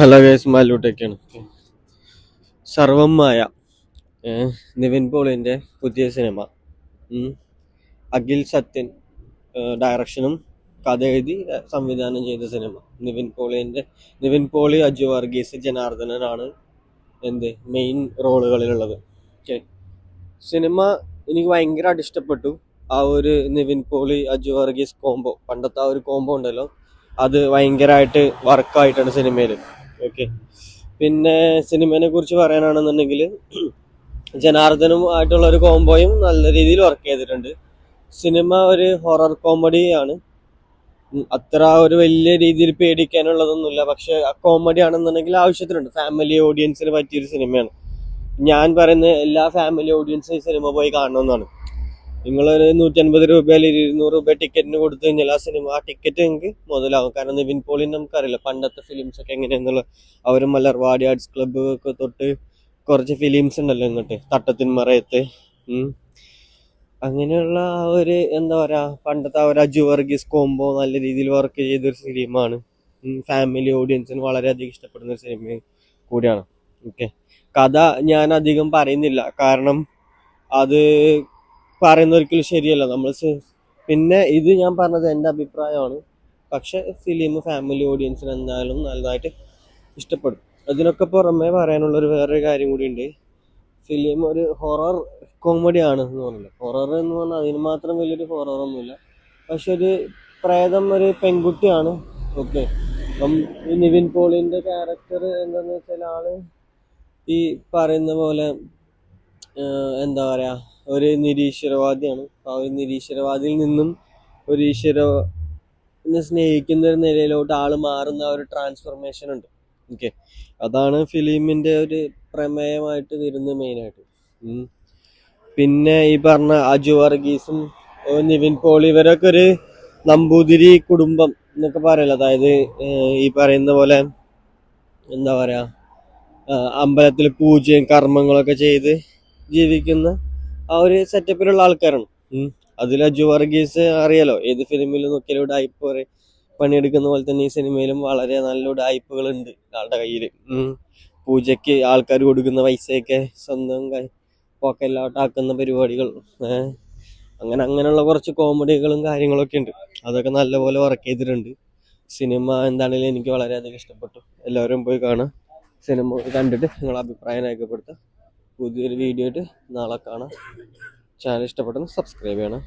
Hello guys, മാലൂട്ടൊക്കെയാണ്. സർവം മായ, നിവിൻ പോളിൻ്റെ പുതിയ cinema. Akhil Sathyan ഡയറക്ഷനും കഥ എഴുതി സംവിധാനം ചെയ്ത സിനിമ. നിവിൻ പോളി, അജു വർഗീസ്, ജനാർദ്ദനനാണ് മെയിൻ റോളുകളിലുള്ളത്. ഓക്കെ, സിനിമ എനിക്ക് ഭയങ്കരമായിട്ട് ഇഷ്ടപ്പെട്ടു. ആ ഒരു നിവിൻ പോളി അജു വർഗീസ് കോംബോ, പണ്ടത്തെ ആ ഒരു കോംബോ ഉണ്ടല്ലോ, അത് ഭയങ്കരമായിട്ട് വർക്കായിട്ടാണ് സിനിമയിൽ. ഓക്കെ, പിന്നെ സിനിമയെ കുറിച്ച് പറയാനാണെന്നുണ്ടെങ്കിൽ ജനാർദ്ദനുമായിട്ടുള്ള ഒരു കോംബോയും നല്ല രീതിയിൽ വർക്ക് ചെയ്തിട്ടുണ്ട്. സിനിമ ഒരു ഹൊറർ കോമഡി ആണ്. അത്ര ഒരു വലിയ രീതിയിൽ പേടിക്കാനുള്ളതൊന്നുമില്ല, പക്ഷെ കോമഡി ആണെന്നുണ്ടെങ്കിൽ ആവശ്യത്തിനുണ്ട്. ഫാമിലി ഓഡിയൻസിന് പറ്റിയൊരു സിനിമയാണ്. ഞാൻ പറയുന്നത് എല്ലാ ഫാമിലി ഓഡിയൻസും ഈ സിനിമ പോയി കാണണമെന്നാണ്. നിങ്ങളൊരു 150 രൂപ അല്ലെങ്കിൽ 200 രൂപ ടിക്കറ്റിന് കൊടുത്തു കഴിഞ്ഞാൽ ആ ടിക്കറ്റ് നിങ്ങൾക്ക് മുതലാവും. കാരണം നിവിൻ പോളിന് നമുക്കറിയില്ല പണ്ടത്തെ ഫിലിംസ് ഒക്കെ എങ്ങനെയാണെന്നുള്ള. അവർ മലർവാടി ആർട്സ് ക്ലബ്ബ് ഒക്കെ തൊട്ട് കുറച്ച് ഫിലിംസ് ഉണ്ടല്ലോ ഇങ്ങോട്ട്, തട്ടത്തിൻ മറയത്ത്, അങ്ങനെയുള്ള ആ ഒരു എന്താ പറയുക, പണ്ടത്തെ ആ ഒരു അജു വർഗീസ് കോംബോ നല്ല രീതിയിൽ വർക്ക് ചെയ്തൊരു ഫിലിമാണ്. ഫാമിലി ഓഡിയൻസിന് വളരെയധികം ഇഷ്ടപ്പെടുന്ന ഒരു സിനിമ കൂടിയാണ്. ഓക്കെ, കഥ ഞാൻ അധികം പറയുന്നില്ല, കാരണം അത് പറയുന്ന ഒരിക്കലും ശരിയല്ല. പിന്നെ ഇത് ഞാൻ പറഞ്ഞത് എൻ്റെ അഭിപ്രായമാണ്. പക്ഷെ ഫിലിം ഫാമിലി ഓഡിയൻസിന് എന്തായാലും നല്ലതായിട്ട് ഇഷ്ടപ്പെടും. അതിനൊക്കെ പുറമെ പറയാനുള്ളൊരു വേറൊരു കാര്യം കൂടി ഉണ്ട്. ഫിലിം ഒരു ഹൊറർ കോമഡി ആണ് എന്ന് പറഞ്ഞില്ല. ഹൊറർ എന്ന് പറഞ്ഞാൽ അതിന് മാത്രം വലിയൊരു ഹൊററൊന്നുമില്ല. പക്ഷെ ഒരു പ്രേതം ഒരു പെൺകുട്ടിയാണ്. ഓക്കെ, അപ്പം ഈ നിവിൻ പോളിൻ്റെ ക്യാരക്ടർ എന്താണെന്ന് വെച്ചാൽ ആള് ഈ പറയുന്ന പോലെ എന്താ പറയുക, ഒരു നിരീശ്വരവാദിയാണ്. ആ ഒരു നിരീശ്വരവാദിയിൽ നിന്നും ഒരു ഈശ്വരനെ സ്നേഹിക്കുന്ന ഒരു നിലയിലോട്ട് ആള് മാറുന്ന ഒരു ട്രാൻസ്ഫോർമേഷൻ ഉണ്ട്. ഓക്കെ, അതാണ് ഫിലിമിൻ്റെ ഒരു പ്രമേയമായിട്ട് വരുന്നത് മെയിനായിട്ട്. പിന്നെ ഈ പറഞ്ഞ അജു വർഗീസും നിവിൻ പോളി, ഇവരൊക്കെ ഒരു നമ്പൂതിരി കുടുംബം എന്നൊക്കെ പറയല്ലോ. അതായത് ഈ പറയുന്ന പോലെ എന്താ പറയുക, അമ്പലത്തിൽ പൂജയും കർമ്മങ്ങളൊക്കെ ചെയ്ത് ജീവിക്കുന്ന ആ ഒരു സെറ്റപ്പിലുള്ള ആൾക്കാരാണ്. അതിൽ അജു വർഗീസ് അറിയാലോ, ഏത് ഫിലിമിൽ നോക്കിയാലും ഉഡായിപ്പ് പണിയെടുക്കുന്ന പോലെ തന്നെ ഈ സിനിമയിലും വളരെ നല്ല ഉഡായിപ്പുകളുണ്ട് ആളുടെ കയ്യിൽ. പൂജയ്ക്ക് ആൾക്കാർ കൊടുക്കുന്ന പൈസയൊക്കെ സ്വന്തം പോക്കറ്റിലോട്ടാക്കുന്ന പരിപാടികൾ, അങ്ങനെയുള്ള കുറച്ച് കോമഡികളും കാര്യങ്ങളൊക്കെ ഉണ്ട്. അതൊക്കെ നല്ലപോലെ വർക്ക് ചെയ്തിട്ടുണ്ട്. സിനിമ എന്താണെങ്കിലും എനിക്ക് വളരെയധികം ഇഷ്ടപ്പെട്ടു. എല്ലാവരും പോയി കാണാം. സിനിമ കണ്ടിട്ട് നിങ്ങളുടെ അഭിപ്രായം രേഖപ്പെടുത്തുക. പുതിയൊരു വീഡിയോ ആയിട്ട് നാളെ കാണാം. ചാനൽ ഇഷ്ടപ്പെട്ടെന്ന് സബ്സ്ക്രൈബ് ചെയ്യണം.